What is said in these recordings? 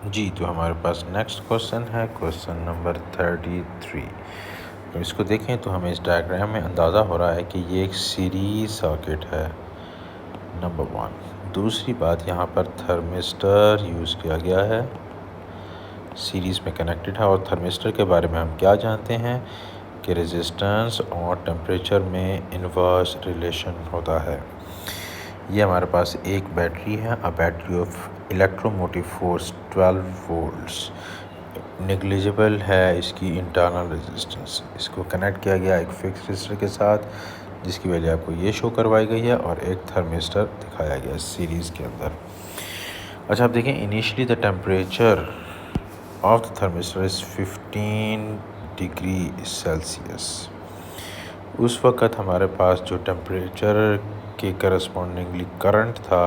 जी, तो हमारे पास next question है क्वेश्चन नंबर 33। तो इसको देखें तो हमें इस डायग्राम में अंदाज़ा हो रहा है कि ये एक सीरीज सर्किट है, नंबर 1। दूसरी बात, यहाँ पर थर्मिस्टर यूज़ किया गया है, सीरीज़ में कनेक्टेड है। और थर्मिस्टर के बारे में हम क्या जानते हैं कि रेजिस्टेंस और टेम्परेचर में इन्वर्स रिलेशन होता है। ये हमारे पास एक बैटरी है, a battery of electromotive force 12 volts. Negligible है इसकी इंटरनल रेजिस्टेंस। इसको कनेक्ट किया गया एक फिक्स रजिस्टर के साथ, जिसकी वैल्यू आपको ये शो करवाई गई है, और एक थर्मिस्टर दिखाया गया है सीरीज़ के अंदर। अच्छा, आप देखें, initially the temperature of the thermistor is 15 degree Celsius. उस वक़्त हमारे पास जो टेम्परेचर के करस्पॉन्डिंगली करंट था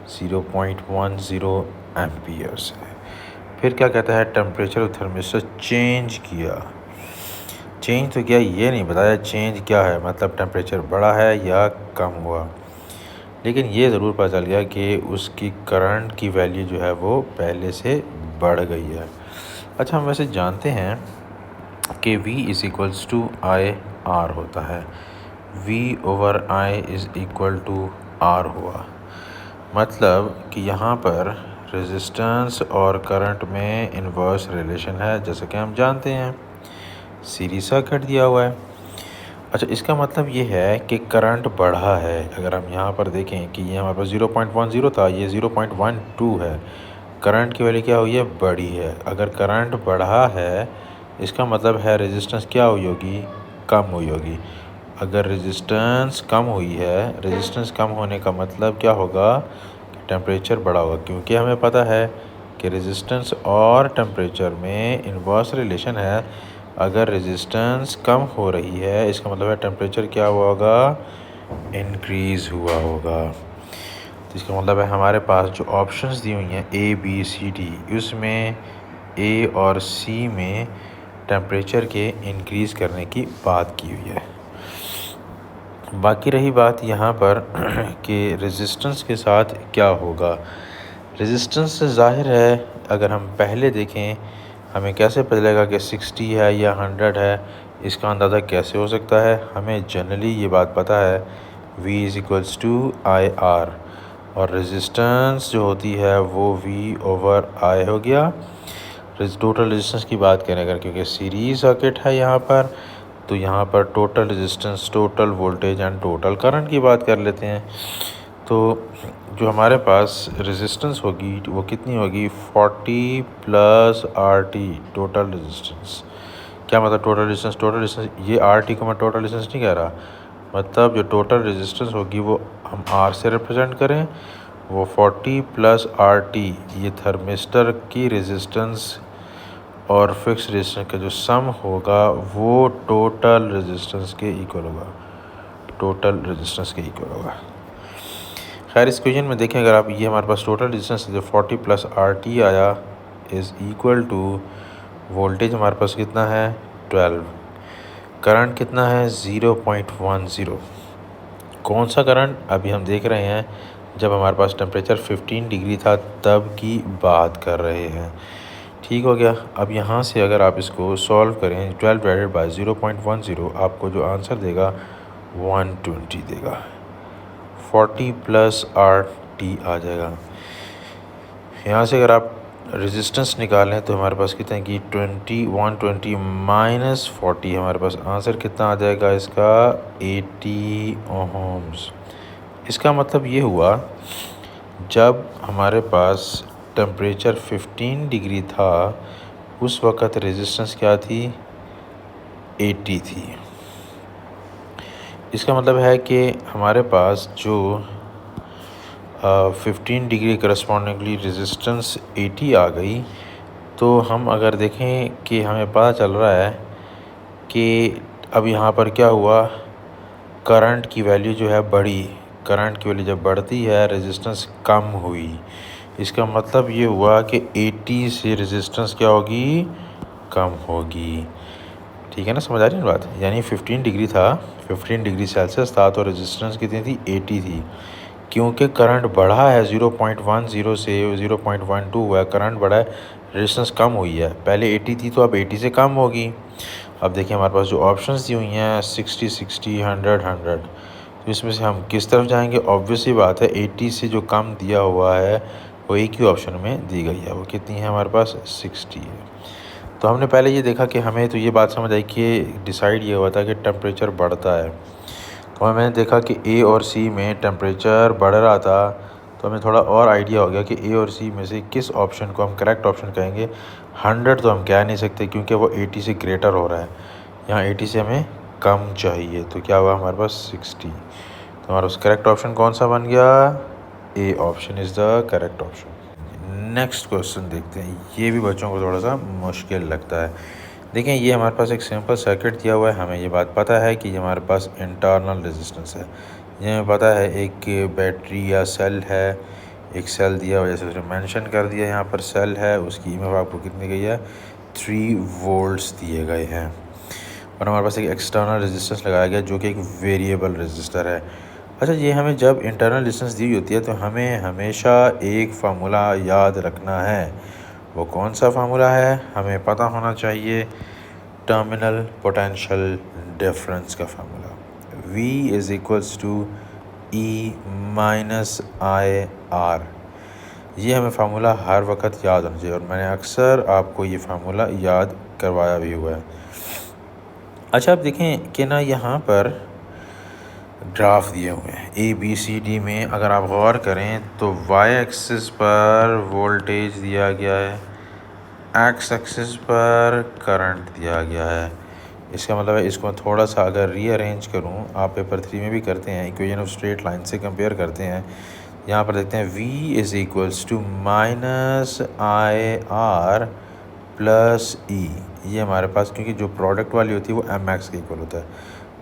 0.10 एम्पियर्स है। फिर क्या कहता है, टेम्परेचर थर्मिस्टर चेंज किया। चेंज तो किया, ये नहीं बताया चेंज क्या है, मतलब टेम्परेचर बढ़ा है या कम हुआ। लेकिन ये ज़रूर पता चल गया कि उसकी करंट की वैल्यू जो है वो पहले से बढ़ गई है। अच्छा, हम वैसे जानते हैं कि V is equals to I R होता है। V/I is equal to R हुआ, मतलब कि यहाँ पर रेजिस्टेंस और करंट में इन्वर्स रिलेशन है, जैसे कि हम जानते हैं, सीरीज सर्किट दिया हुआ है। अच्छा, इसका मतलब ये है कि करंट बढ़ा है। अगर हम यहाँ पर देखें कि ये हमारे पास 0.10 था, ये 0.12 है, करंट की वैल्यू क्या हुई है, बढ़ी है। अगर करंट बढ़ा है, इसका मतलब है रेजिस्टेंस क्या हुई होगी, कम हुई होगी। अगर रेजिस्टेंस कम हुई है, रेजिस्टेंस कम होने का मतलब क्या होगा, टेम्परेचर बढ़ा होगा, क्योंकि हमें पता है कि रेजिस्टेंस और टेम्परेचर में इन्वर्स रिलेशन है। अगर रेजिस्टेंस कम हो रही है, इसका मतलब है टेम्परेचर क्या हुआ होगा, इंक्रीज़ हुआ होगा। तो इसका मतलब है हमारे पास जो ऑप्शंस दी हुई हैं A, B, C, D, उसमें A और C में टेम्परेचर के इंक्रीज़ करने की बात की हुई है। बाकी रही बात यहाँ पर कि रेजिस्टेंस के साथ क्या होगा। रेजिस्टेंस से ज़ाहिर है, अगर हम पहले देखें, हमें कैसे पता चलेगा कि 60 है या 100 है, इसका अंदाज़ा कैसे हो सकता है। हमें जनरली ये बात पता है, V is equals to I R, और रेजिस्टेंस जो होती है वो V/I हो गया। टोटल रेजिस्टेंस की बात करें अगर, क्योंकि सीरीज सर्किट है यहाँ पर, तो यहाँ पर total resistance, total voltage and total current की बात कर लेते हैं। तो जो हमारे पास रेजिस्टेंस होगी वो कितनी होगी, 40 + RT टोटल रेजिस्टेंस। क्या मतलब टोटल रेजिस्टेंस, टोटल रेजिस्टेंस, ये RT को मैं टोटल रेजिस्टेंस नहीं कह रहा, मतलब जो टोटल रेजिस्टेंस होगी वो हम R से रिप्रेजेंट करें, वो 40 + RT, ये थर्मिस्टर की रेजिस्टेंस और फिक्स रेजिस्टेंस का जो सम होगा वो टोटल रेजिस्टेंस के इक्वल होगा, टोटल रेजिस्टेंस के इक्वल होगा। खैर, इस क्वेश्चन में देखें, अगर आप, ये हमारे पास टोटल रेजिस्टेंस जो 40 + RT आया इज़ इक्वल टू, वोल्टेज हमारे पास कितना है 12, करंट कितना है 0.10। कौन सा करंट, अभी हम देख रहे हैं जब हमारे पास टेम्परेचर 15 डिग्री था तब की बात कर रहे हैं। ठीक हो गया। अब यहाँ से अगर आप इसको सॉल्व करें, 12 डिवाइडेड बाई 0.10, आपको जो आंसर देगा 120 देगा। 40 + RT आ जाएगा। यहाँ से अगर आप रेजिस्टेंस निकालें तो हमारे पास कितना है कि 120 - 40, हमारे पास आंसर कितना आ जाएगा इसका, 80 ओहम्स। इसका मतलब ये हुआ, जब हमारे पास टेम्परेचर 15 डिग्री था, उस वक़्त रेजिस्टेंस क्या थी, 80 थी। इसका मतलब है कि हमारे पास जो 15 डिग्री करस्पॉन्डिंगली रेजिस्टेंस 80 आ गई। तो हम अगर देखें कि हमें पता चल रहा है कि अब यहाँ पर क्या हुआ, करंट की वैल्यू जो है बढ़ी। करंट की वैल्यू जब बढ़ती है, रेजिस्टेंस कम हुई। इसका मतलब ये हुआ कि 80 से रेजिस्टेंस क्या होगी, कम होगी। ठीक है ना, समझ आ रही है बात। यानी 15 डिग्री था, 15 डिग्री सेल्सियस था, तो रेजिस्टेंस कितनी थी, 80 थी। क्योंकि करंट बढ़ा है 0.10 से 0.12 हुआ है, करंट बढ़ा है, रेजिस्टेंस कम हुई है, पहले 80 थी तो अब 80 से कम होगी। अब देखिए हमारे पास जो ऑप्शंस दी हुई हैं 60, 60, 100, 100, तो इसमें से हम किस तरफ जाएंगे? ऑब्वियस ही बात है 80 से जो कम दिया हुआ है वो एक ही ऑप्शन में दी गई है, वो कितनी है हमारे पास? 60 है। तो हमने पहले ये देखा कि हमें तो ये बात समझ आई कि डिसाइड ये हुआ था कि टेम्परेचर बढ़ता है, तो मैंने देखा कि ए और सी में टेम्परेचर बढ़ रहा था, तो हमें थोड़ा और आइडिया हो गया कि ए और सी में से किस ऑप्शन को हम करेक्ट ऑप्शन कहेंगे। 100 तो हम कह नहीं सकते क्योंकि वो 80 से ग्रेटर हो रहा है, यहाँ 80 से हमें कम चाहिए, तो क्या हुआ हमारे पास? 60। तो हमारा करेक्ट ऑप्शन कौन सा बन गया? A option is the correct option. Next question देखते हैं, ये भी बच्चों को थोड़ा सा मुश्किल लगता है। देखें ये हमारे पास एक सिंपल सर्किट दिया हुआ है, हमें ये बात पता है कि हमारे पास इंटरनल रेजिस्टेंस है, ये हमें पता है एक बैटरी या सेल है, एक सेल दिया हुआ जैसे उसने मेंशन कर दिया, यहाँ पर सेल है, उसकी ईएमएफ आपको कितनी गई है? 3 वोल्ट्स दिए गए हैं। और हमारे पास एक एक्सटर्नल रेजिस्टेंस लगाया गया जो कि एक वेरिएबल रेजिस्टर है। अच्छा, ये हमें जब इंटरनल रेजिस्टेंस दी होती है तो हमें हमेशा एक फार्मूला याद रखना है। वो कौन सा फार्मूला है? हमें पता होना चाहिए, टर्मिनल पोटेंशियल डिफरेंस का formula, V is equals to E minus IR। ये हमें फार्मूला हर वक्त याद होना चाहिए और मैंने अक्सर आपको ये फार्मूला याद करवाया भी हुआ है। अच्छा, आप देखें कि ना यहाँ पर ग्राफ दिए हुए हैं ABCD में, अगर आप गौर करें तो Y एक्सिस पर वोल्टेज दिया गया है, X एक्सिस पर करंट दिया गया है। इसका मतलब है इसको थोड़ा सा अगर रीअरेंज करूं, आप पेपर 3 में भी करते हैं, इक्वेशन ऑफ स्ट्रेट लाइन से कंपेयर करते हैं, यहाँ पर देखते हैं V is equals to minus IR plus E। ये हमारे पास क्योंकि जो प्रोडक्ट वाली होती है वो MX के इक्वल होता है,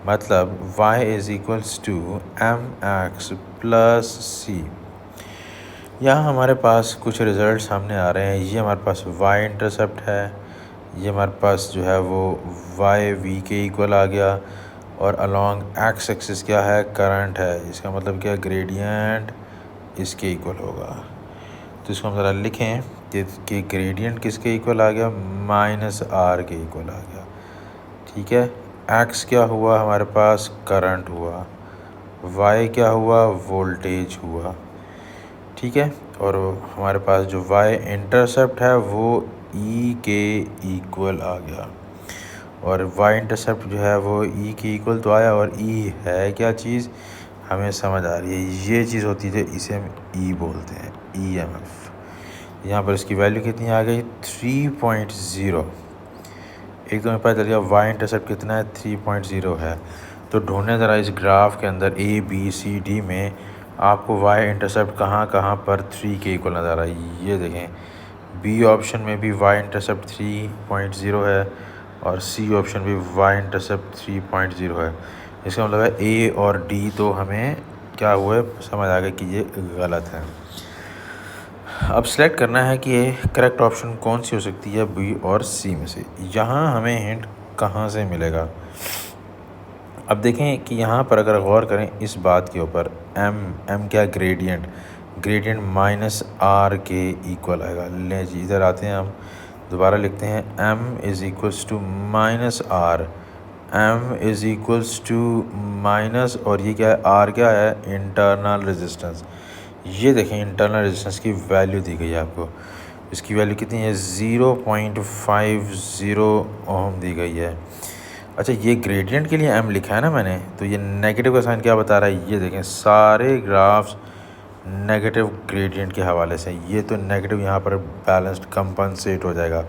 मतलब y is equals to MX plus C। यहाँ हमारे पास कुछ रिज़ल्ट सामने आ रहे हैं, ये हमारे पास y इंटरसेप्ट है, ये हमारे पास जो है वो y v के इक्वल आ गया, और अलॉन्ग x एक्सिस क्या है? करंट है, इसका मतलब क्या? ग्रेडियंट इसके इक्वल होगा। तो इसको हम ज़रा लिखें कि ग्रेडियंट किसके इक्वल आ गया? माइनस R के इक्वल आ गया। ठीक है, x क्या हुआ हमारे पास? करंट हुआ, y क्या हुआ? वोल्टेज हुआ। ठीक है, और हमारे पास जो y इंटरसेप्ट है वो E के इक्वल आ गया, और y इंटरसेप्ट जो है वो E के इक्वल तो आया, और E है क्या चीज़? हमें समझ आ रही है, ये चीज़ होती है इसे हम E बोलते हैं, EMF। यहाँ पर इसकी वैल्यू कितनी आ गई? 3.0। एक तो हमें पता चल गया y इंटरसेप्ट कितना है? 3.0 है। तो ढूंढने ज़रा इस ग्राफ के अंदर ABCD में आपको y इंटरसेप्ट कहाँ कहाँ पर 3 के इक्वल नज़र आ रहा है। ये देखें, B ऑप्शन में भी y इंटरसेप्ट 3.0 है, और C ऑप्शन भी y इंटरसेप्ट 3.0 है। इसका मतलब है A और D तो हमें क्या हुआ, समझ आ गया कि ये गलत है। अब सेलेक्ट करना है कि ये करेक्ट ऑप्शन कौन सी हो सकती है, बी और सी में से। यहाँ हमें हिंट कहाँ से मिलेगा? अब देखें कि यहाँ पर अगर गौर करें इस बात के ऊपर, एम क्या? ग्रेडियंट, ग्रेडियंट माइनस आर के इक्वल आएगा। ले जी, इधर आते हैं, हम दोबारा लिखते हैं, M is equals to minus R, M is equals to minus, और ये क्या है? आर क्या है? Internal resistance. ये देखें इंटरनल रेजिस्टेंस की वैल्यू दी गई है आपको, इसकी वैल्यू कितनी है? 0.50 ओम दी गई है। अच्छा, ये ग्रेडियंट के लिए एम लिखा है ना मैंने, तो ये नेगेटिव का साइन क्या बता रहा है? ये देखें सारे ग्राफ्स नेगेटिव ग्रेडियंट के हवाले से, ये तो नेगेटिव यहाँ पर बैलेंस्ड कंपनसेट हो जाएगा।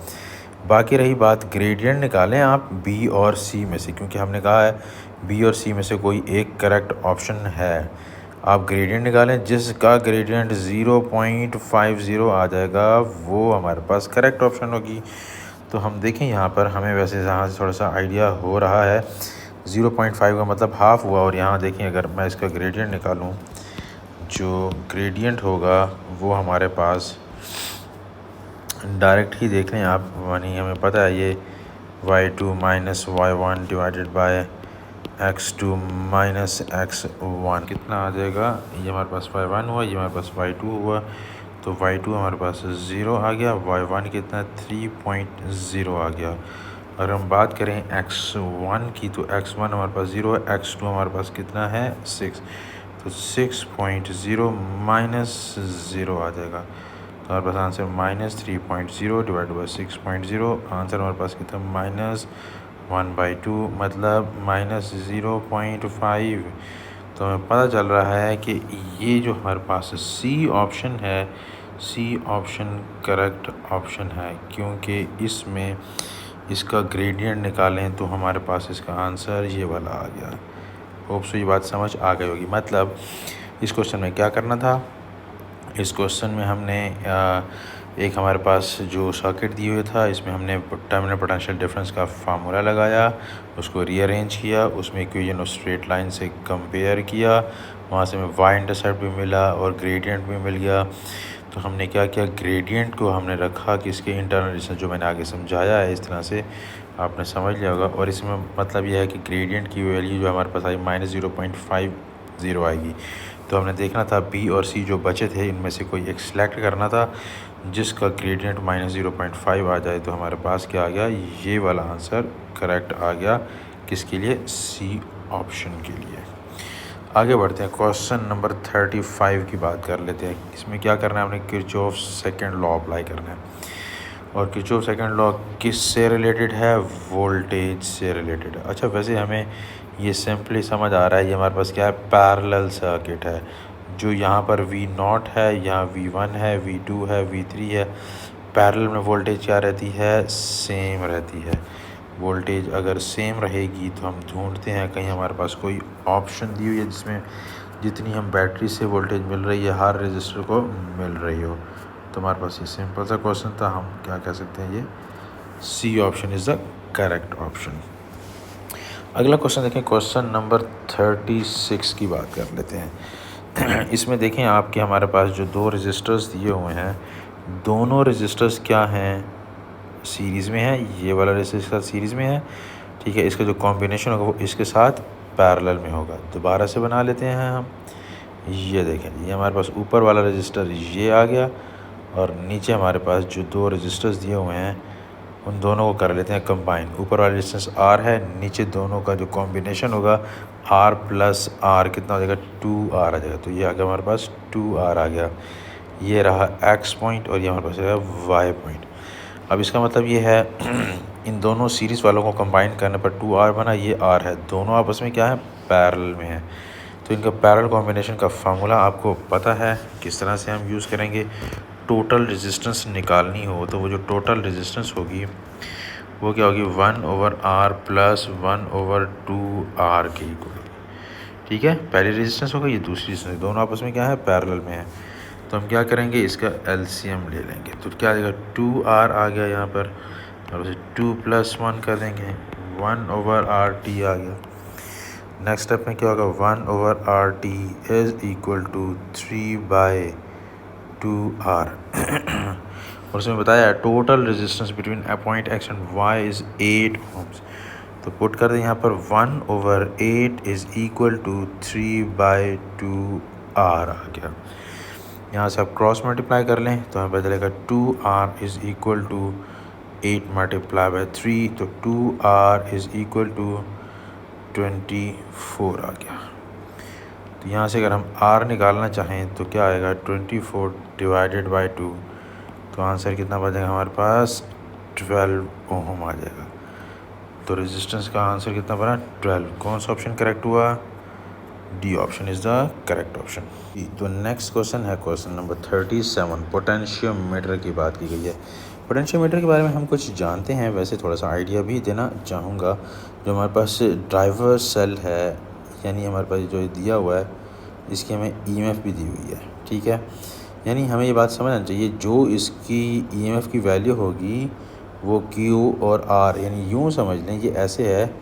बाकी रही बात, ग्रेडियंट निकालें आप बी और सी में से, क्योंकि हमने कहा है बी और सी में से कोई एक करेक्ट ऑप्शन है। आप ग्रेडियंट निकालें, जिसका ग्रेडियंट 0.50 आ जाएगा वो हमारे पास करेक्ट ऑप्शन होगी। तो हम देखें यहाँ पर हमें वैसे यहाँ से थोड़ा सा आइडिया हो रहा है, 0.5 का मतलब हाफ़ हुआ, और यहाँ देखें अगर मैं इसका ग्रेडियंट निकालूँ, जो ग्रेडियंट होगा वो हमारे पास डायरेक्ट ही देख लें आप, यानी हमें पता है ये y2 minus y1 divided by x2 minus x1 कितना आ जाएगा, ये हमारे पास y1 हुआ, ये हमारे पास y2 हुआ, तो y2 हमारे पास 0 आ गया, y1 कितना 3.0 आ गया। अगर हम बात करें x1 की तो x1 हमारे पास 0 है, x2 हमारे पास कितना है 6, तो 6.0 माइनस 0 आ जाएगा, तो हमारे पास answer minus 3.0 divide by 6.0, answer हमारे पास कितना माइनस 1/2 मतलब माइनस 0.5। तो हमें पता चल रहा है कि ये जो हमारे पास सी ऑप्शन है, सी ऑप्शन करेक्ट ऑप्शन है, क्योंकि इसमें इसका ग्रेडियंट निकालें तो हमारे पास इसका आंसर ये वाला आ गया। होप सो ये बात समझ आ गई होगी। मतलब इस क्वेश्चन में क्या करना था, इस क्वेश्चन में हमने एक हमारे पास जो सर्किट दिए हुए था, इसमें हमने टर्मिनल पोटेंशियल डिफरेंस का फार्मूला लगाया, उसको रीअरेंज किया, उसमें इक्वेशन और स्ट्रेट लाइन से कंपेयर किया, वहाँ से हमें वाई इंटरसेप्ट भी मिला और ग्रेडियंट भी मिल गया। तो हमने क्या किया, ग्रेडियंट को हमने रखा कि इसके इंटरनल डिस्टेंस जो मैंने आगे समझाया है, इस तरह से आपने समझ लिया होगा। और इसमें मतलब यह है कि ग्रेडियंट की वैल्यू जो हमारे पास आई माइनस 0.50 आएगी। तो हमने देखना था बी और सी जो बचे थे इनमें से कोई एक सिलेक्ट करना था जिसका ग्रेडियंट माइनस 0.5 आ जाए, तो हमारे पास क्या आ गया, ये वाला आंसर करेक्ट आ गया। किसके लिए, सी ऑप्शन के लिए। आगे बढ़ते हैं, क्वेश्चन नंबर 35 की बात कर लेते हैं। इसमें क्या करना है, हमने किरचॉफ सेकंड लॉ अप्लाई करना है। और किरचॉफ सेकंड लॉ किस से रिलेटेड है, वोल्टेज से रिलेटेड है। अच्छा, वैसे हमें ये सिंपली समझ आ रहा है, ये हमारे पास क्या है, पैरेलल सर्किट है। जो यहाँ पर V0 है, यहाँ V1 है, V2 है, V3 है। पैरेलल में वोल्टेज क्या रहती है, सेम रहती है। वोल्टेज अगर सेम रहेगी तो हम ढूंढते हैं कहीं हमारे पास कोई ऑप्शन दी हुई है जिसमें जितनी हम बैटरी से वोल्टेज मिल रही है हर रजिस्टर को मिल रही हो। तो हमारे पास ये सिंपल सा क्वेश्चन था, हम क्या कह सकते हैं, ये C option is the correct option. अगला क्वेश्चन देखें, क्वेश्चन नंबर 36 की बात कर लेते हैं। इसमें देखें आपके हमारे पास जो दो रजिस्टर्स दिए हुए हैं, दोनों रजिस्टर्स क्या हैं, सीरीज़ में है। ये वाला रजिस्टर सीरीज़ में है, ठीक है। इसका जो कॉम्बिनेशन होगा वो इसके साथ पैरेलल में होगा। दोबारा से बना लेते हैं हम। ये देखें, ये हमारे पास ऊपर वाला रजिस्टर ये आ गया और नीचे हमारे पास जो दो रजिस्टर्स दिए हुए हैं उन दोनों को कर लेते हैं कंबाइन। ऊपर वाला रेजिस्टेंस R है, नीचे दोनों का जो कॉम्बिनेशन होगा R प्लस R कितना हो जाएगा, 2R आ जाएगा। तो ये आ गया हमारे पास 2R आ गया। ये रहा X पॉइंट और ये हमारे पास रहेगा Y पॉइंट। अब इसका मतलब ये है इन दोनों सीरीज़ वालों को कंबाइन करने पर 2R बना, ये R है, दोनों आपस में क्या है, पैरेलल में है। तो इनका पैरेलल कॉम्बिनेशन का फार्मूला आपको पता है, किस तरह से हम यूज़ करेंगे। टोटल रेजिस्टेंस निकालनी हो तो वो जो टोटल रेजिस्टेंस होगी वो क्या होगी, 1/R प्लस 1/2R के इक्वल। ठीक है, पहली रेजिस्टेंस होगा, ये दूसरी रेजिस्टेंस, दोनों आपस में क्या है, पैरेलल में है। तो हम क्या करेंगे, इसका एलसीएम ले लेंगे। तो क्या आ जाएगा, 2R आ गया यहाँ पर, और उसे 2 + 1 कर देंगे, 1/RT आ गया। नेक्स्ट स्टेप में क्या होगा, 1/RT is equal to 3/2R। और उसमें बताया total resistance between point X and Y is 8 ohms। तो पुट कर दें यहाँ पर 1/8 इज़ इक्वल टू 3/2R आ गया। यहाँ से आप क्रॉस मल्टीप्लाई कर लें तो हमें पता चलेगा 2R इज़ इक्वल टू 8 × 3, तो 2R इज़ इक्वल टू 24 आ गया। तो यहाँ से अगर हम R निकालना चाहें तो क्या आएगा, 24 डिवाइडेड बाई 2, तो आंसर कितना बचेगा हमारे पास, 12 ओम आ जाएगा। तो रेजिस्टेंस का आंसर कितना बना, 12। कौन सा ऑप्शन करेक्ट हुआ, D option is the correct option. तो नेक्स्ट क्वेश्चन है क्वेश्चन नंबर 37। पोटेंशियोमीटर की बात की गई है। पोटेंशियोमीटर के बारे में हम कुछ जानते हैं, वैसे थोड़ा सा आइडिया भी देना चाहूँगा। जो हमारे पास ड्राइवर सेल है, यानी हमारे पास जो दिया हुआ है इसकी हमें ईएमएफ भी दी हुई है, ठीक है। यानी हमें ये बात समझना चाहिए, जो इसकी ईएमएफ की वैल्यू होगी वो Q और R, यानी यूँ समझ लें ये ऐसे है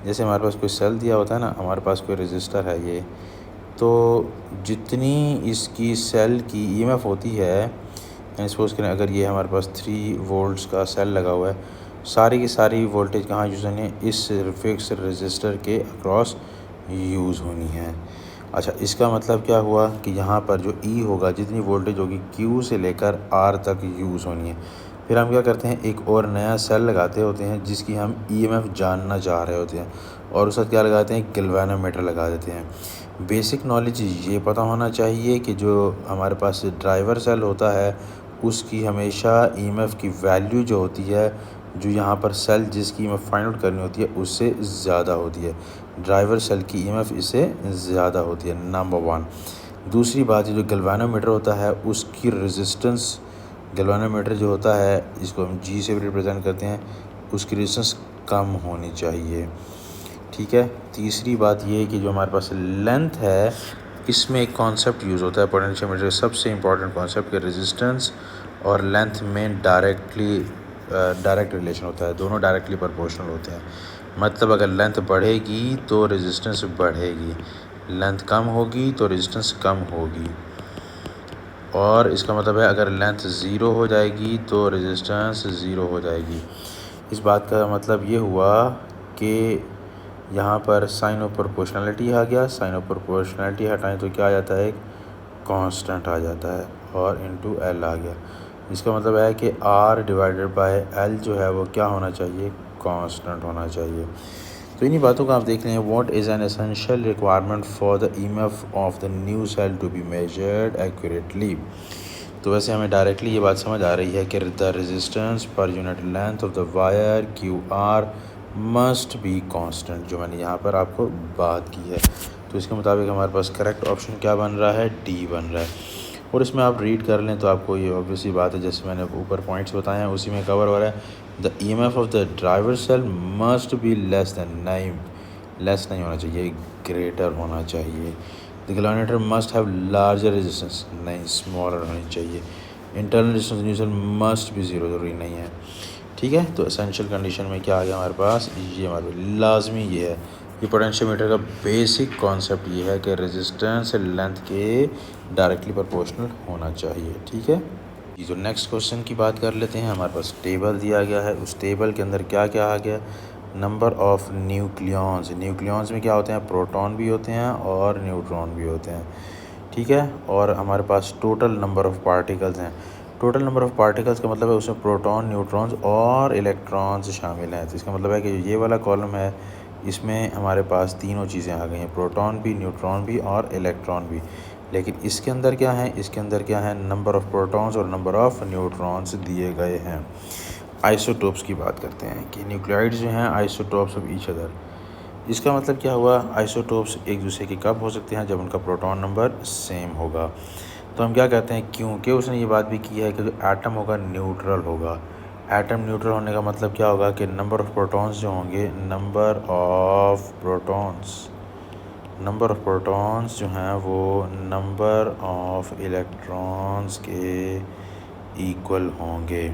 जैसे हमारे पास कोई सेल दिया होता है ना, हमारे पास कोई रजिस्टर है ये, तो जितनी इसकी सेल की ईएमएफ होती है, यानी सपोज़ करें अगर ये हमारे पास 3 वोल्ट्स का सेल लगा हुआ है सारी की सारी वोल्टेज कहाँ यूज़ होनी है, इस फिक्स रजिस्टर के अक्रॉस यूज़ होनी है। अच्छा, इसका मतलब क्या हुआ कि यहाँ पर जो ई होगा, जितनी वोल्टेज होगी क्यू से लेकर आर तक यूज़ होनी है। फिर हम क्या करते हैं, एक और नया सेल लगाते होते हैं जिसकी हम ईएमएफ जानना चाह रहे होते हैं, और उस वक्त क्या लगाते हैं, गैल्वेनोमीटर लगा देते हैं। बेसिक नॉलेज ये पता होना चाहिए कि जो हमारे पास ड्राइवर सेल होता है उसकी हमेशा ईएमएफ की वैल्यू जो होती है, जो यहाँ पर सेल जिसकी ईएमएफ फाइंड आउट करनी होती है उससे ज़्यादा होती है। ड्राइवर सेल की ईएमएफ इससे ज़्यादा होती है, नंबर 1। दूसरी बात, जो गैल्वेनोमीटर होता है उसकी रेजिस्टेंस, गैल्वेनोमीटर जो होता है इसको हम जी से रिप्रेजेंट करते हैं, उसकी रेजिस्टेंस कम होनी चाहिए। ठीक है। तीसरी बात ये कि जो हमारे पास लेंथ है, इसमें एक कॉन्सेप्ट यूज़ होता है पोटेंशियोमीटर, सबसे इम्पॉर्टेंट कॉन्सेप्ट के रेजिस्टेंस और लेंथ में डायरेक्ट रिलेशन होता है, दोनों डायरेक्टली प्रोपोर्शनल होते हैं। मतलब अगर लेंथ बढ़ेगी तो रेजिस्टेंस बढ़ेगी, लेंथ कम होगी तो रेजिस्टेंस कम होगी। और इसका मतलब है अगर लेंथ ज़ीरो हो जाएगी तो रेजिस्टेंस ज़ीरो हो जाएगी। इस बात का मतलब ये हुआ कि यहाँ पर साइन ऑफ प्रोपोर्शनलिटी आ गया, साइन ऑफ प्रोपोर्शनलिटी हटाएं तो क्या आ जाता है, एक कांस्टेंट आ जाता है, और इनटू एल आ गया। इसका मतलब है कि आर डिवाइडेड बाय एल जो है वो क्या होना चाहिए, कांस्टेंट होना चाहिए। तो इन्हीं बातों का आप देख लें। What is an essential requirement for the EMF of the new cell to be measured accurately. तो वैसे हमें डायरेक्टली ये बात समझ आ रही है कि the resistance per unit length of the wire Q R must be constant, जो मैंने यहाँ पर आपको बात की है। तो इसके मुताबिक हमारे पास करेक्ट ऑप्शन क्या बन रहा है, डी बन रहा है। और इसमें आप रीड कर लें तो आपको ये ऑब्वियसली बात है, जैसे मैंने ऊपर पॉइंट्स बताए हैं उसी में कवर हो रहा है। The EMF of the driver cell must be less than 9, less नहीं होना चाहिए, ग्रेटर होना चाहिए। The galvanometer must have larger resistance, नहीं, स्मॉलर होनी चाहिए। Internal resistance new cell must भी ज़ीरो, ज़रूरी नहीं है। ठीक है। तो एसेंशियल कंडीशन में क्या आ गया हमारे पास, ये हमारे लाजमी ये है, ये पोटेंशियोमीटर का बेसिक कॉन्सेप्ट ये है कि रेजिस्टेंस लेंथ के डायरेक्टली प्रोपोर्शनल होना चाहिए। ठीक है। ये जो नेक्स्ट क्वेश्चन की बात कर लेते हैं, हमारे पास टेबल दिया गया है, उस टेबल के अंदर क्या क्या आ गया, नंबर ऑफ़ न्यूक्लियॉन्स, न्यूक्लियॉन्स में क्या होते हैं, प्रोटॉन भी होते हैं और न्यूट्रॉन भी होते हैं। ठीक है। और हमारे पास टोटल नंबर ऑफ़ पार्टिकल्स हैं। टोटल नंबर ऑफ़ पार्टिकल्स का मतलब है उसमें प्रोटॉन, न्यूट्रॉन्स और इलेक्ट्रॉन्स शामिल हैं। तो इसका मतलब है कि ये वाला कॉलम है, इसमें हमारे पास तीनों चीज़ें आ गई हैं, प्रोटॉन भी, न्यूट्रॉन भी और इलेक्ट्रॉन भी। लेकिन इसके अंदर क्या है, इसके अंदर क्या है, नंबर ऑफ़ प्रोटॉन्स और नंबर ऑफ़ न्यूट्रॉन्स दिए गए हैं। आइसोटोप्स की बात करते हैं कि न्यूक्लियोइड्स जो हैं आइसोटोप्स ऑफ ईच अदर। इसका मतलब क्या हुआ, आइसोटोप्स एक दूसरे के कब हो सकते हैं, जब उनका प्रोटॉन नंबर सेम होगा। तो हम क्या कहते हैं, क्योंकि उसने ये बात भी की है कि जो एटम होगा न्यूट्रल होगा। एटम न्यूट्रल होने का मतलब क्या होगा कि नंबर ऑफ़ प्रोटॉन्स जो होंगे, नंबर ऑफ़ प्रोटॉन्स जो हैं वो नंबर ऑफ़ इलेक्ट्रॉन्स के इक्वल होंगे।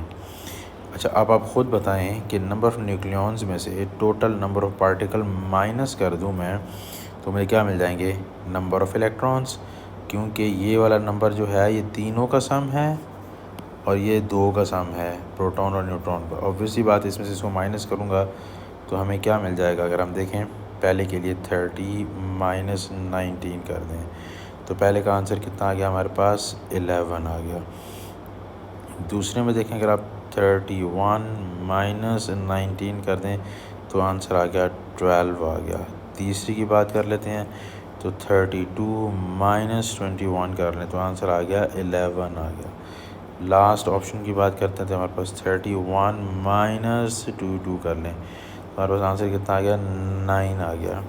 अच्छा, अब आप ख़ुद बताएं कि नंबर ऑफ़ न्यूक्लियॉन्स में से total number of particle minus कर दूं मैं, तो मुझे क्या मिल जाएंगे, नंबर ऑफ़ इलेक्ट्रॉन्स। क्योंकि ये वाला नंबर जो है ये तीनों का सम है और ये दो का सम है, प्रोटॉन और न्यूट्रॉन का। ऑब्वियसली बात, इसमें से इसको माइनस करूँगा तो हमें क्या मिल जाएगा, अगर हम देखें पहले के लिए 30 माइनस 19 कर दें तो पहले का आंसर कितना आ गया हमारे पास, 11 आ गया। दूसरे में देखें अगर आप 31 माइनस 19 कर दें तो आंसर आ गया 12 आ गया। तीसरी की बात कर लेते हैं तो 32 माइनस 21 कर लें तो आंसर आ गया 11 आ गया। लास्ट ऑप्शन की बात करते हैं तो हमारे पास 31 माइनस 22 कर लें तो हमारे पास आंसर कितना आ गया, 9 आ गया।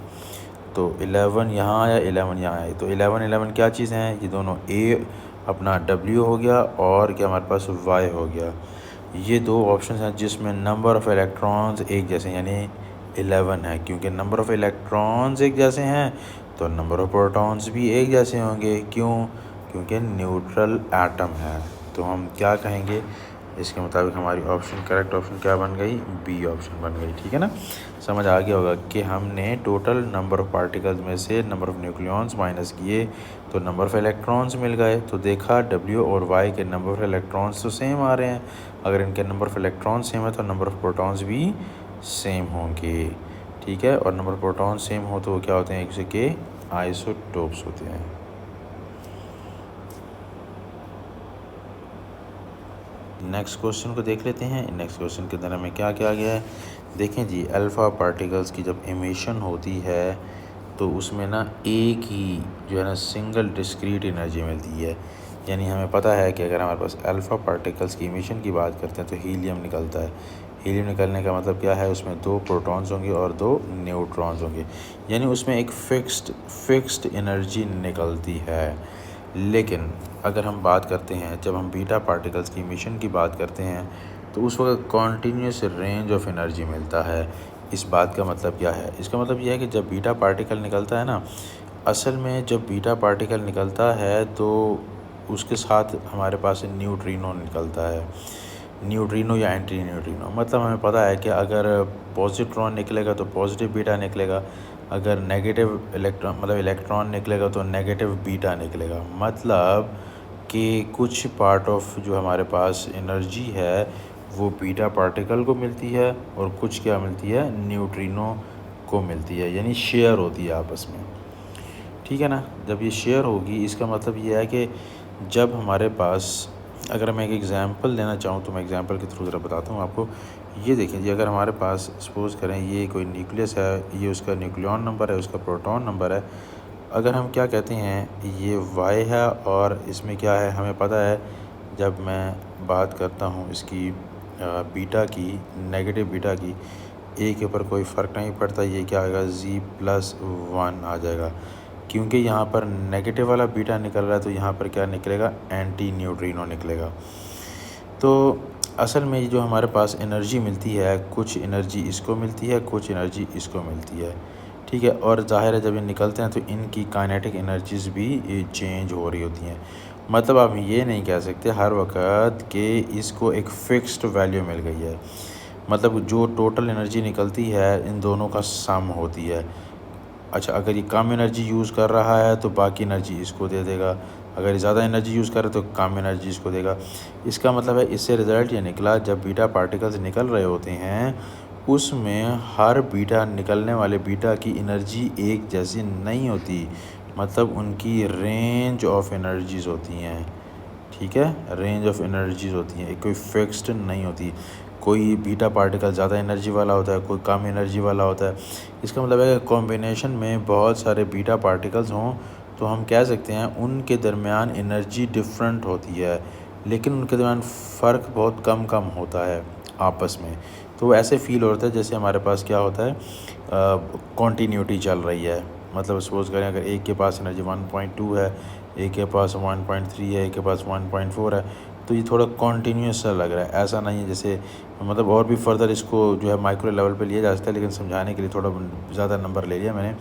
तो 11 यहाँ आया, 11 यहाँ आया, तो 11 क्या चीज़ हैं, ये दोनों ए अपना W हो गया और क्या हमारे पास Y हो गया। ये दो ऑप्शन हैं जिसमें नंबर ऑफ़ इलेक्ट्रॉन्स एक जैसे यानी 11 है। क्योंकि नंबर ऑफ़ इलेक्ट्रॉन्स एक जैसे हैं तो नंबर ऑफ़ प्रोटॉन्स भी एक जैसे होंगे। क्यों, क्योंकि न्यूट्रल एटम है। तो हम क्या कहेंगे, इसके मुताबिक हमारी ऑप्शन करेक्ट ऑप्शन क्या बन गई, बी ऑप्शन बन गई। ठीक है ना, समझ आ गया होगा कि हमने टोटल नंबर ऑफ़ पार्टिकल्स में से नंबर ऑफ़ न्यूक्लियॉन्स माइनस किए तो नंबर ऑफ़ इलेक्ट्रॉन्स मिल गए। तो देखा W और Y के नंबर ऑफ़ इलेक्ट्रॉन्स तो सेम आ रहे हैं, अगर इनके नंबर ऑफ़ इलेक्ट्रॉन्स सेम है तो नंबर ऑफ़ प्रोटॉन्स भी सेम होंगे। ठीक है, और नंबर ऑफ़ प्रोटॉन्स सेम हो तो वो क्या होते हैं, एक दूसरे के आइसोटोप्स होते हैं। नेक्स्ट क्वेश्चन को देख लेते हैं। नेक्स्ट क्वेश्चन के अंदर हमें क्या क्या गया है, देखें जी। अल्फ़ा पार्टिकल्स की जब एमिशन होती है तो उसमें ना एक ही जो है ना सिंगल डिस्क्रीट एनर्जी मिलती है। यानी हमें पता है कि अगर हमारे पास अल्फ़ा पार्टिकल्स की एमिशन की बात करते हैं तो हीलियम निकलता है। हीलियम निकलने का मतलब क्या है, उसमें 2 प्रोटॉन्स होंगे और 2 न्यूट्रॉन्स होंगे, यानी उसमें एक फिक्स्ड एनर्जी निकलती है। लेकिन अगर हम बात करते हैं, जब हम बीटा पार्टिकल्स की एमिशन की बात करते हैं तो उस वक्त कॉन्टीन्यूस रेंज ऑफ एनर्जी मिलता है। इस बात का मतलब क्या है, इसका मतलब यह है कि जब बीटा पार्टिकल निकलता है ना, असल में जब बीटा पार्टिकल निकलता है तो उसके साथ हमारे पास न्यूट्रिनो निकलता है। न्यूट्रिनो या एंटी न्यूट्रिनो, मतलब हमें पता है कि अगर पॉजिट्रॉन निकलेगा तो पॉजिटिव बीटा निकलेगा, अगर नेगेटिव इलेक्ट्रॉन मतलब इलेक्ट्रॉन निकलेगा तो नेगेटिव बीटा निकलेगा। मतलब कि कुछ पार्ट ऑफ जो हमारे पास एनर्जी है वो बीटा पार्टिकल को मिलती है और कुछ क्या मिलती है, न्यूट्रिनो को मिलती है, यानी शेयर होती है आपस में। ठीक है ना, जब ये शेयर होगी इसका मतलब ये है कि जब हमारे पास, अगर मैं एक एग्ज़ाम्पल देना चाहूँ तो मैं एग्ज़ाम्पल के थ्रू ज़रा बताता हूँ आपको। ये देखें जी, अगर हमारे पास सपोज़ करें ये कोई न्यूक्लियस है, ये उसका न्यूक्लियॉन नंबर है, उसका प्रोटॉन नंबर है। अगर हम क्या कहते हैं ये Y है और इसमें क्या है हमें पता है, जब मैं बात करता हूँ इसकी बीटा की, नेगेटिव बीटा की, ए के ऊपर कोई फ़र्क नहीं पड़ता, ये क्या आएगा Z+1 आ जाएगा। क्योंकि यहाँ पर नेगेटिव वाला बीटा निकल रहा है तो यहाँ पर क्या निकलेगा, एंटी न्यूट्रिनो निकलेगा। तो असल में जो हमारे पास एनर्जी मिलती है, कुछ एनर्जी इसको मिलती है, कुछ एनर्जी इसको मिलती है। ठीक है, और ज़ाहिर है जब ये निकलते हैं तो इनकी काइनेटिक एनर्जीज़ भी चेंज हो रही होती हैं। मतलब आप ये नहीं कह सकते हर वक्त कि इसको एक फ़िक्स्ड वैल्यू मिल गई है। मतलब जो टोटल एनर्जी निकलती है इन दोनों का सम होती है। अच्छा, अगर ये कम एनर्जी यूज़ कर रहा है तो बाकी एनर्जी इसको दे देगा, अगर ज़्यादा एनर्जी यूज़ करे तो कम एनर्जी इसको देगा। इसका मतलब है, इससे रिज़ल्ट ये निकला, जब बीटा पार्टिकल्स निकल रहे होते हैं उसमें हर बीटा निकलने वाले बीटा की एनर्जी एक जैसी नहीं होती, मतलब उनकी रेंज ऑफ एनर्जीज़ होती हैं। ठीक है, रेंज ऑफ एनर्जीज़ होती हैं, कोई फिक्स्ड नहीं होती। कोई बीटा पार्टिकल ज़्यादा एनर्जी वाला होता है, कोई कम एनर्जी वाला होता है। इसका मतलब है कि कॉम्बिनेशन में बहुत सारे बीटा पार्टिकल्स हों तो हम कह सकते हैं उनके दरमियान एनर्जी डिफरेंट होती है, लेकिन उनके दरमियान फ़र्क बहुत कम कम होता है आपस में। तो ऐसे फ़ील होता है जैसे हमारे पास क्या होता है, कॉन्टीन्यूटी चल रही है। मतलब सपोज़ करें अगर एक के पास एनर्जी 1.2 है, एक के पास 1.3 है, एक के पास 1.4 है, तो ये थोड़ा कॉन्टीन्यूस सा लग रहा है। ऐसा नहीं है जैसे, मतलब और भी फर्दर इसको जो है माइक्रो लेवल पे लिया जा सकता है, लेकिन समझाने के लिए थोड़ा ज़्यादा नंबर ले लिया मैंने।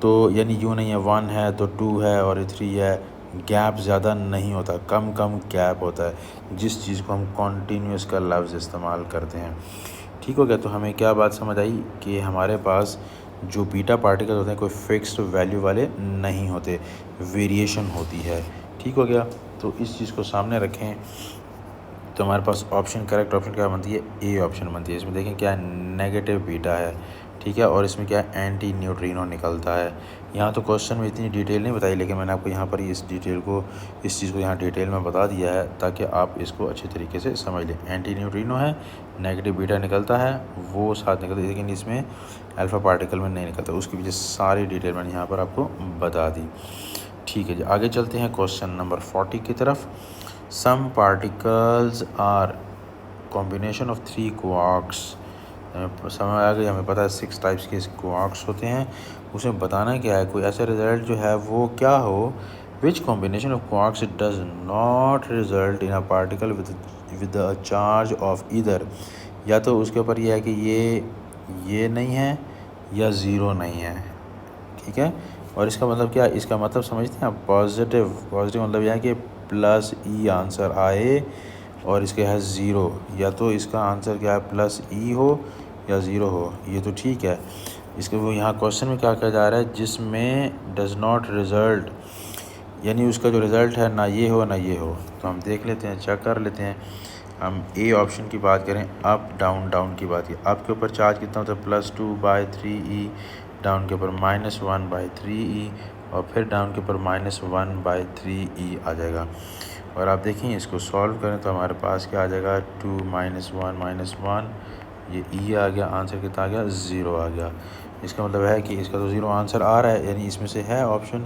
तो यानी यूँ नहीं है 1 है तो 2 है और 3 है, गैप ज़्यादा नहीं होता, कम कम गैप होता है, जिस चीज़ को हम कॉन्टीन्यूस का लफ्ज़ इस्तेमाल करते हैं। ठीक हो गया, तो हमें क्या बात समझ आई कि हमारे पास जो बीटा पार्टिकल होते हैं कोई फिक्स्ड वैल्यू वाले नहीं होते, वेरिएशन होती है। ठीक हो गया, तो इस चीज़ को सामने रखें तो हमारे पास ऑप्शन करेक्ट ऑप्शन क्या बनती है, ए ऑप्शन बनती है। इसमें देखें क्या नेगेटिव बीटा है, ठीक है, और इसमें क्या एंटी न्यूट्रिनो निकलता है। यहाँ तो क्वेश्चन में इतनी डिटेल नहीं बताई, लेकिन मैंने आपको यहाँ पर इस चीज़ को यहाँ डिटेल में बता दिया है ताकि आप इसको अच्छे तरीके से समझ लें। एंटी न्यूट्रिनो है, नेगेटिव बीटा निकलता है, वो साथ निकलता है, लेकिन इसमें अल्फ़ा पार्टिकल में नहीं निकलता। उसकी वजह सारी डिटेल मैंने यहाँ पर आपको बता दी। ठीक है जी, आगे चलते हैं क्वेश्चन नंबर 40 की तरफ। Some particles are combination of 3 quarks. समझ आ गई, हमें पता है 6 टाइप्स के क्वार्क्स होते हैं। उसमें बताना क्या है, कोई ऐसा रिज़ल्ट जो है वो क्या हो, which combination of quarks does not result in a particle with a charge of either. या तो उसके ऊपर यह है कि ये नहीं है या ज़ीरो नहीं है। ठीक है, और इसका मतलब क्या, इसका मतलब समझते हैं आप, पॉजिटिव मतलब यह है कि +E आंसर आए, और इसके है ज़ीरो, या तो इसका आंसर क्या है प्लस ई हो या ज़ीरो हो, ये तो ठीक है। इसके वो यहाँ क्वेश्चन में क्या कहा जा रहा है, जिसमें डज़ नॉट रिज़ल्ट, यानी उसका जो रिज़ल्ट है ना ये हो ना ये हो। तो हम देख लेते हैं, चेक कर लेते हैं। हम ए ऑप्शन की बात करें, अप डाउन, डाउन की बात करें, अप के ऊपर चार्ज कितना होता है +2/3e, डाउन के ऊपर -1/3e, और फिर डाउन के ऊपर -1/3e आ जाएगा। और आप देखें इसको सॉल्व करें तो हमारे पास क्या आ जाएगा, 2 -1 -1, ये ई आ गया, आंसर कितना आ गया, ज़ीरो आ गया। इसका मतलब है कि इसका तो ज़ीरो आंसर आ रहा है, यानी इसमें से है ऑप्शन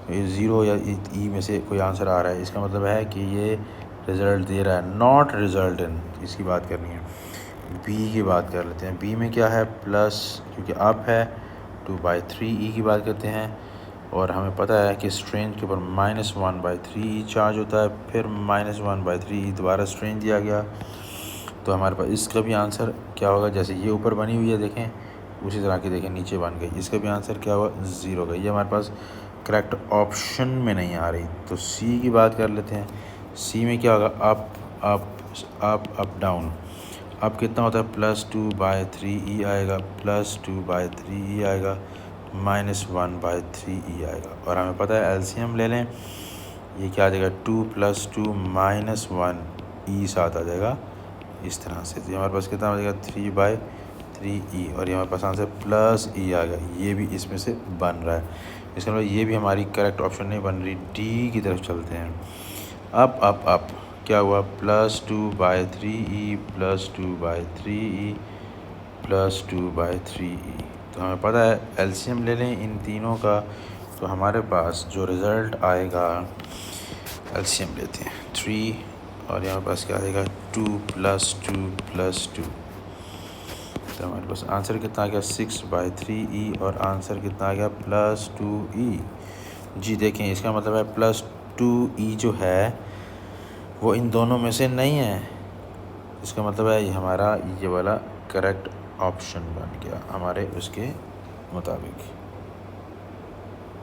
ज़ीरो या ई में से कोई आंसर आ रहा है। इसका मतलब है कि ये रिज़ल्ट दे रहा है, नॉट रिज़ल्ट इन, इसकी बात करनी है। बी की बात कर लेते हैं। बी में क्या है, प्लस, क्योंकि अप है, 2/3e की बात करते हैं, और हमें पता है कि स्ट्रेंथ के ऊपर -1/3e चार्ज होता है, फिर -1/3e दोबारा स्ट्रेंथ दिया गया। तो हमारे पास इसका भी आंसर क्या होगा, जैसे ये ऊपर बनी हुई है देखें, उसी तरह की देखें नीचे बन गई, इसका भी आंसर क्या होगा, ज़ीरो का। ये हमारे पास करेक्ट ऑप्शन में नहीं आ रही। तो सी की बात कर लेते हैं। सी में क्या होगा, up up up up down. Up कितना होता है, +2/3e आएगा, +2/3e आएगा, -1/3e आएगा। और हमें पता है एलसीएम ले लें, ये क्या आ जाएगा, 2 + 2 -1, ई साथ आ जाएगा इस तरह से। तो हमारे पास कितना हो जाएगा, 3/3e, और ये हमारे पास आंसर +e आ गया। ये भी इसमें से बन रहा है, इसका मतलब ये भी हमारी करेक्ट ऑप्शन नहीं बन रही। डी की तरफ चलते हैं। अप क्या हुआ, +2/3e +2/3e +2/3e। तो हमें पता है एलसीएम ले लें इन तीनों का, तो हमारे पास जो रिज़ल्ट आएगा, एलसीएम लेते हैं 3, और यहाँ पास क्या आएगा, 2 + 2 + 2। तो हमारे पास आंसर कितना आ गया, 6/3e, और आंसर कितना आ गया, +2e। जी देखें, इसका मतलब है +2e जो है वो इन दोनों में से नहीं है। इसका मतलब है ये हमारा ये वाला करेक्ट ऑप्शन बन गया हमारे उसके मुताबिक।